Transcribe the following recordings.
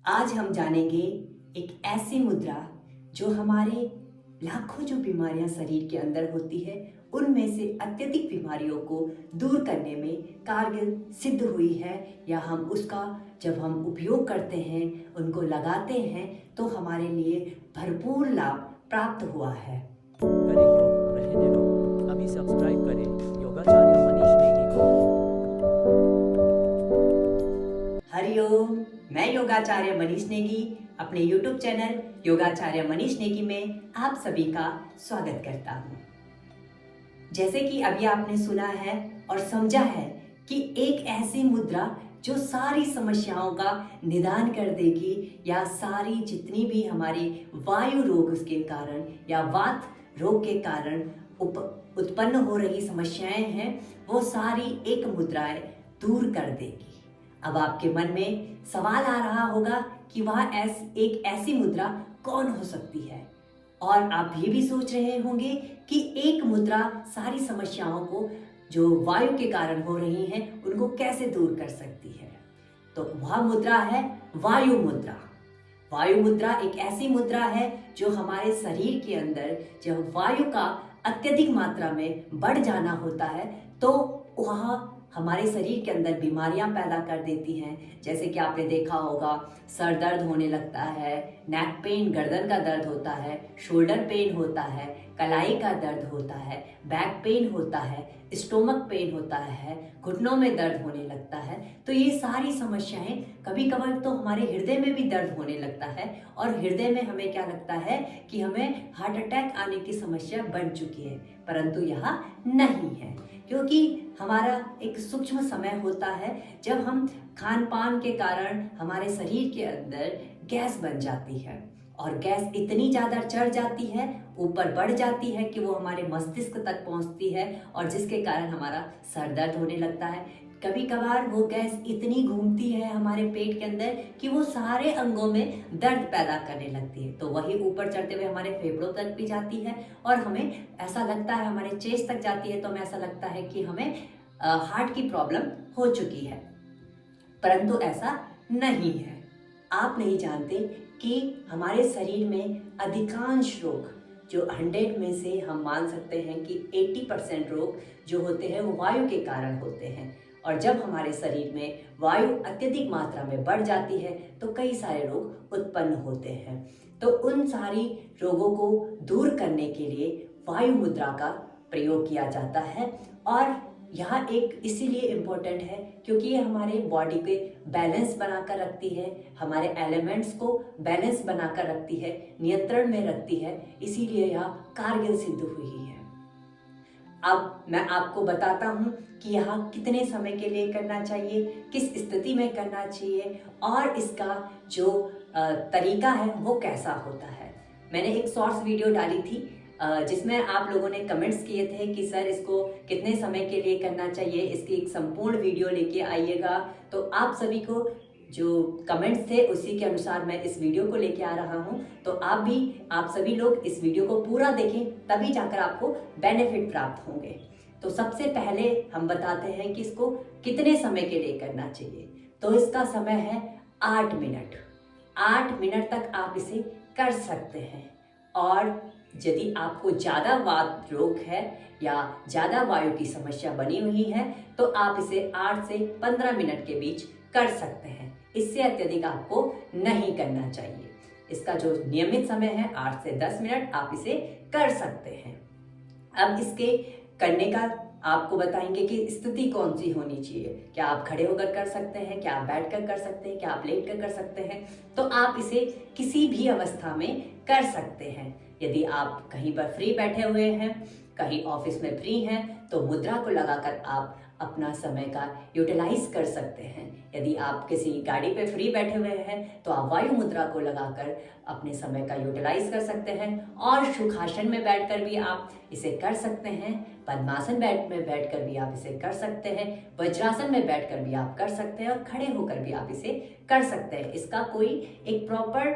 आज हम जानेंगे एक ऐसी मुद्रा जो हमारे लाखों जो बीमारियां शरीर के अंदर होती है उनमें से अत्यधिक बीमारियों को दूर करने में कारगर सिद्ध हुई है, या हम उसका जब हम उपयोग करते हैं, उनको लगाते हैं तो हमारे लिए भरपूर लाभ प्राप्त हुआ है। करें योग रहने दो। अभी सब्सक्राइब करें योगाचार्य मनीष नेगी को। हरिओम, मैं योगाचार्य मनीष नेगी अपने YouTube चैनल योगाचार्य मनीष नेगी में आप सभी का स्वागत करता हूँ। जैसे कि अभी आपने सुना है और समझा है कि एक ऐसी मुद्रा जो सारी समस्याओं का निदान कर देगी, या सारी जितनी भी हमारी वायु रोग के कारण या वात रोग के कारण उत्पन्न हो रही समस्याएं हैं, वो सारी एक मुद्राएं दूर कर देगी। अब आपके मन में सवाल आ रहा होगा कि वह एक ऐसी मुद्रा कौन हो सकती है, और आप ये भी सोच रहे होंगे कि एक मुद्रा सारी समस्याओं को जो वायु के कारण हो रही हैं उनको कैसे दूर कर सकती है। तो वह मुद्रा है वायु मुद्रा। वायु मुद्रा एक ऐसी मुद्रा है जो हमारे शरीर के अंदर जब वायु का अत्यधिक मात्रा में बढ़ जाना होता है तो वह हमारे शरीर के अंदर बीमारियां पैदा कर देती हैं। जैसे कि आपने देखा होगा, सर दर्द होने लगता है, नेक पेन, गर्दन का दर्द होता है, शोल्डर पेन होता है, कलाई का दर्द होता है, बैक पेन होता है, स्टोमक पेन होता है, घुटनों में दर्द होने लगता है। तो ये सारी समस्याएं, कभी कभार तो हमारे हृदय में भी दर्द होने लगता है, और हृदय में हमें क्या लगता है कि हमें हार्ट अटैक आने की समस्या बन चुकी है, परंतु यह नहीं है, क्योंकि हमारा एक सूक्ष्म समय होता है जब हम खान पान के कारण हमारे शरीर के अंदर गैस बन जाती है, और गैस इतनी ज़्यादा चढ़ जाती है, ऊपर बढ़ जाती है कि वो हमारे मस्तिष्क तक पहुंचती है, और जिसके कारण हमारा सर दर्द होने लगता है। कभी कभार वो गैस इतनी घूमती है हमारे पेट के अंदर कि वो सारे अंगों में दर्द पैदा करने लगती है, तो वही ऊपर चढ़ते हुए हमारे फेफड़ों तक भी जाती है, और हमें ऐसा लगता है, हमारे चेस्ट तक जाती है, तो हमें ऐसा लगता है कि हमें हार्ट की प्रॉब्लम हो चुकी है, परंतु ऐसा नहीं है। आप नहीं जानते कि हमारे शरीर में अधिकांश रोग, जो 100 में से हम मान सकते हैं कि 80% रोग जो होते हैं वो वायु के कारण होते हैं, और जब हमारे शरीर में वायु अत्यधिक मात्रा में बढ़ जाती है तो कई सारे रोग उत्पन्न होते हैं। तो उन सारी रोगों को दूर करने के लिए वायु मुद्रा का प्रयोग किया जाता है, और यह एक इसीलिए इम्पोर्टेंट है क्योंकि ये हमारे बॉडी पे बैलेंस बनाकर रखती है, हमारे एलिमेंट्स को बैलेंस बनाकर रखती है, नियंत्रण में रखती है, इसीलिए यह कारगर सिद्ध हुई है। अब मैं आपको बताता हूँ कि यह कितने समय के लिए करना चाहिए, किस स्थिति में करना चाहिए, और इसका जो तरीका है वो कैसा होता है। मैंने एक शॉर्ट्स वीडियो डाली थी जिसमें आप लोगों ने कमेंट्स किए थे कि सर इसको कितने समय के लिए करना चाहिए, इसकी एक संपूर्ण वीडियो लेके आइएगा। तो आप सभी को जो कमेंट्स थे उसी के अनुसार मैं इस वीडियो को लेके आ रहा हूँ। तो आप सभी लोग इस वीडियो को पूरा देखें, तभी जाकर आपको बेनिफिट प्राप्त होंगे। तो सबसे पहले हम बताते हैं कि इसको कितने समय के लिए करना चाहिए। तो इसका समय है 8 मिनट। 8 मिनट तक आप इसे कर सकते हैं, और यदि आपको ज़्यादा वात रोग है या ज़्यादा वायु की समस्या बनी हुई है तो आप इसे 8 से 15 मिनट के बीच कर सकते हैं। इससे अत्यधिक आपको नहीं करना चाहिए। इसका जो नियमित समय है 8 से 10 मिनट आप इसे कर सकते हैं। अब इसके करने का आपको बताएंगे कि स्थिति कौन सी होनी चाहिए। क्या आप खड़े होकर कर सकते हैं, क्या आप बैठकर कर सकते हैं, क्या आप लेटकर कर सकते हैं। तो आप इसे किसी भी अवस्था में कर सकते हैं। यदि आप कहीं पर फ्री बैठे हुए हैं, कहीं ऑफिस में फ्री हैं, तो मुद्रा को लगाकर आप अपना समय का यूटिलाइज कर सकते हैं। यदि आप किसी गाड़ी पे फ्री बैठे हुए हैं तो आप वायु मुद्रा को लगाकर अपने समय का यूटिलाइज कर सकते हैं, और सुखासन में बैठकर भी आप इसे कर सकते हैं, पद्मासन में बैठकर भी आप इसे कर सकते हैं, वज्रासन में बैठकर भी आप कर सकते हैं, और खड़े होकर भी आप इसे कर सकते हैं। इसका कोई एक प्रॉपर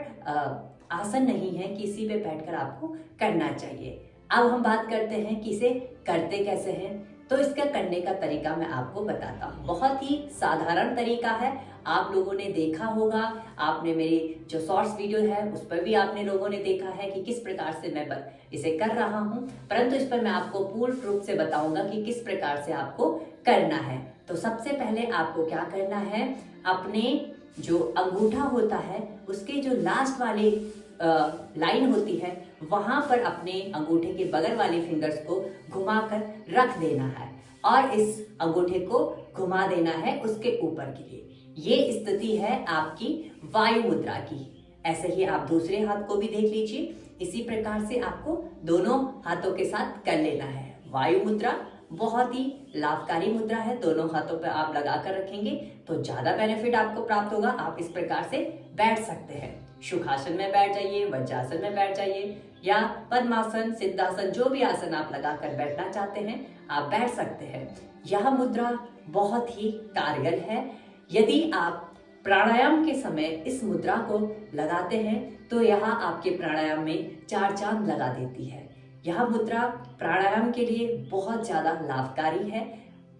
आसन नहीं है कि इसी पे बैठकर आपको करना चाहिए। अब हम बात करते हैं कि इसे करते कैसे हैं। तो इसका करने का तरीका मैं आपको बताता हूँ। बहुत ही साधारण तरीका है, आप लोगों ने देखा होगा, आपने मेरी जो शॉर्ट्स वीडियो है उस पर भी आपने लोगों ने देखा है कि किस प्रकार से मैं इसे कर रहा हूँ, परंतु इस पर मैं आपको पूर्ण रूप से बताऊंगा कि किस प्रकार से आपको करना है। तो सबसे पहले आपको क्या करना है, अपने जो अंगूठा होता है उसके जो लास्ट वाली लाइन होती है वहां पर अपने अंगूठे के बगल वाले फिंगर्स को घुमाकर रख देना है और इस अंगूठे को घुमा देना है उसके ऊपर के लिए। ये स्थिति है आपकी वायु मुद्रा की। ऐसे ही आप दूसरे हाथ को भी देख लीजिए, इसी प्रकार से आपको दोनों हाथों के साथ कर लेना है। वायु मुद्रा बहुत ही लाभकारी मुद्रा है, दोनों हाथों पर आप लगा कर रखेंगे तो ज्यादा बेनिफिट आपको प्राप्त होगा। आप इस प्रकार से बैठ सकते हैं, सुखासन में बैठ जाइए, वज्रासन में बैठ जाइए या पद्मासन, सिद्धासन, जो भी आसन आप लगाकर बैठना चाहते हैं आप बैठ सकते हैं। यह मुद्रा बहुत ही कारगर है। यदि आप प्राणायाम के समय इस मुद्रा को लगाते हैं तो यह आपके प्राणायाम में 4 चांद लगा देती है। यह मुद्रा प्राणायाम के लिए बहुत ज्यादा लाभकारी है।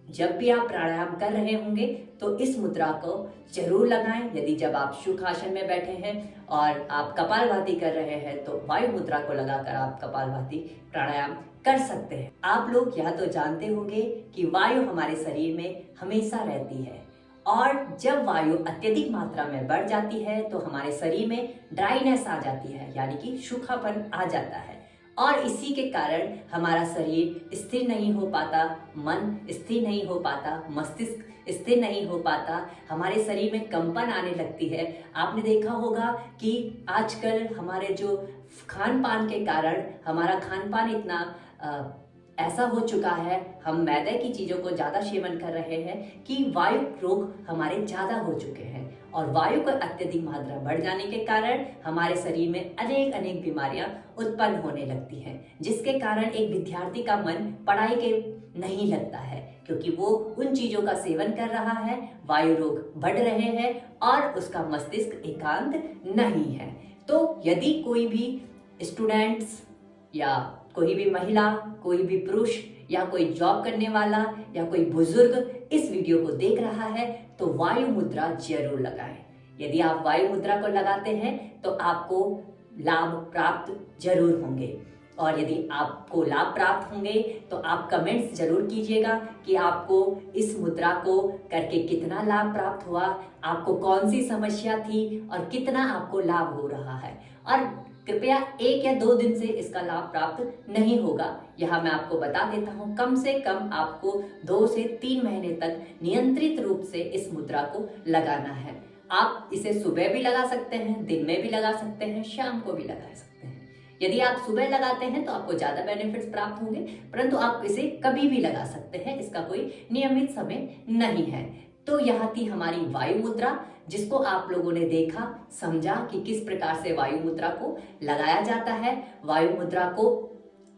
जब भी आप प्राणायाम कर रहे होंगे तो इस मुद्रा को जरूर लगाएं। यदि जब आप सुखासन में बैठे हैं और आप कपालभाति कर रहे हैं तो वायु मुद्रा को लगाकर आप कपालभाति प्राणायाम कर सकते हैं। आप लोग यह तो जानते होंगे कि वायु हमारे शरीर में हमेशा रहती है और जब वायु अत्यधिक मात्रा में बढ़ जाती है तो हमारे शरीर में ड्राइनेस आ जाती है, यानी कि सूखापन आ जाता है और इसी के कारण हमारा शरीर स्थिर नहीं हो पाता, मन स्थिर नहीं हो पाता, मस्तिष्क स्थिर नहीं हो पाता, हमारे शरीर में कंपन आने लगती है। आपने देखा होगा कि आजकल हमारे जो खान पान के कारण हमारा खान पान इतना ऐसा हो चुका है, हम मैदे की चीज़ों को ज़्यादा सेवन कर रहे हैं कि वायु रोग हमारे ज़्यादा हो चुके हैं और वायु का अत्यधिक मात्रा बढ़ जाने के कारण हमारे शरीर में अनेक अनेक बीमारियां उत्पन्न होने लगती हैं, जिसके कारण एक विद्यार्थी का मन पढ़ाई के नहीं लगता है क्योंकि वो उन चीज़ों का सेवन कर रहा है, वायु रोग बढ़ रहे हैं और उसका मस्तिष्क एकांत नहीं है। तो यदि कोई भी स्टूडेंट्स या कोई भी महिला, कोई भी पुरुष या कोई जॉब करने वाला या कोई बुजुर्ग इस वीडियो को देख रहा है तो वायु मुद्रा जरूर लगाएं। यदि आप वायु मुद्रा को लगाते हैं तो आपको लाभ प्राप्त जरूर होंगे और यदि आपको लाभ प्राप्त होंगे तो आप कमेंट्स जरूर कीजिएगा कि आपको इस मुद्रा को करके कितना लाभ प्राप्त हुआ, आपको कौन सी समस्या थी और कितना आपको लाभ हो रहा है। और कृपया 1 या 2 दिन से इसका लाभ प्राप्त नहीं होगा, यह मैं आपको बता देता हूँ। कम से कम आपको 2 से 3 महीने तक नियंत्रित रूप से इस मुद्रा को लगाना है। आप इसे सुबह भी लगा सकते हैं, दिन में भी लगा सकते हैं, शाम को भी लगा सकते हैं। यदि आप सुबह लगाते हैं तो आपको ज्यादा बेनिफिट्स प्राप्त होंगे, परंतु आप इसे कभी भी लगा सकते हैं, इसका कोई नियमित समय नहीं है। तो यह थी हमारी वायु मुद्रा, जिसको आप लोगों ने देखा, समझा कि किस प्रकार से वायु मुद्रा को लगाया जाता है, वायु मुद्रा को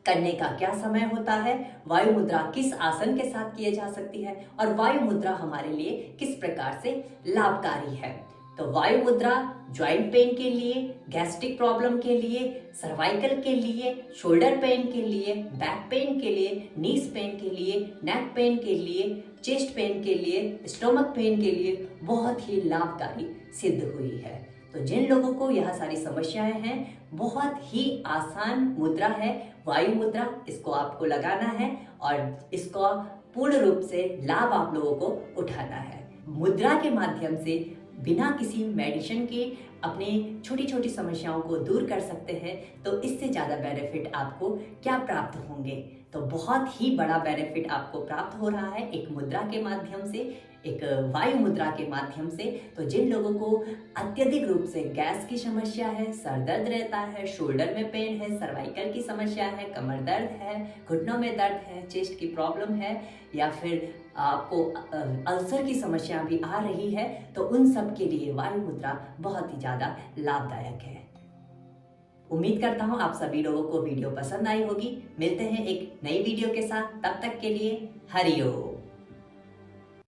करने का क्या समय होता है, वायु मुद्रा किस आसन के साथ किए जा सकती है और वायु मुद्रा हमारे लिए किस प्रकार से लाभकारी है। तो वायु मुद्रा ज्वाइंट पेन के लिए, गैस्ट्रिक प्रॉब्लम के लिए, सर्वाइकल के लिए, शोल्डर पेन के लिए, बैक पेन के लिए, नीज पेन के लिए, नेक पेन के लिए, चेस्ट पेन के लिए, स्टोमक पेन के लिए बहुत ही लाभकारी सिद्ध हुई है। तो जिन लोगों को यह सारी समस्याएं हैं, बहुत ही आसान मुद्रा है वायु मुद्रा, इसको आपको लगाना है और इसको पूर्ण रूप से लाभ आप लोगों को उठाना है। मुद्रा के माध्यम से बिना किसी मेडिसिन के अपनी छोटी छोटी समस्याओं को दूर कर सकते हैं, तो इससे ज़्यादा बेनिफिट आपको क्या प्राप्त होंगे। तो बहुत ही बड़ा बेनिफिट आपको प्राप्त हो रहा है एक मुद्रा के माध्यम से, एक वायु मुद्रा के माध्यम से। तो जिन लोगों को अत्यधिक रूप से गैस की समस्या है, सर दर्द रहता है, शोल्डर में पेन है, सर्वाइकल की समस्या है, कमर दर्द है, घुटनों में दर्द है, चेस्ट की प्रॉब्लम है या फिर आपको अल्सर की समस्या भी आ रही है, तो उन सब के लिए वायु मुद्रा बहुत ही ज़्यादा लाभदायक है। उम्मीद करता हूँ आप सभी लोगों को वीडियो पसंद आई होगी। मिलते हैं एक नई वीडियो के साथ, तब तक के लिए हरि ओम।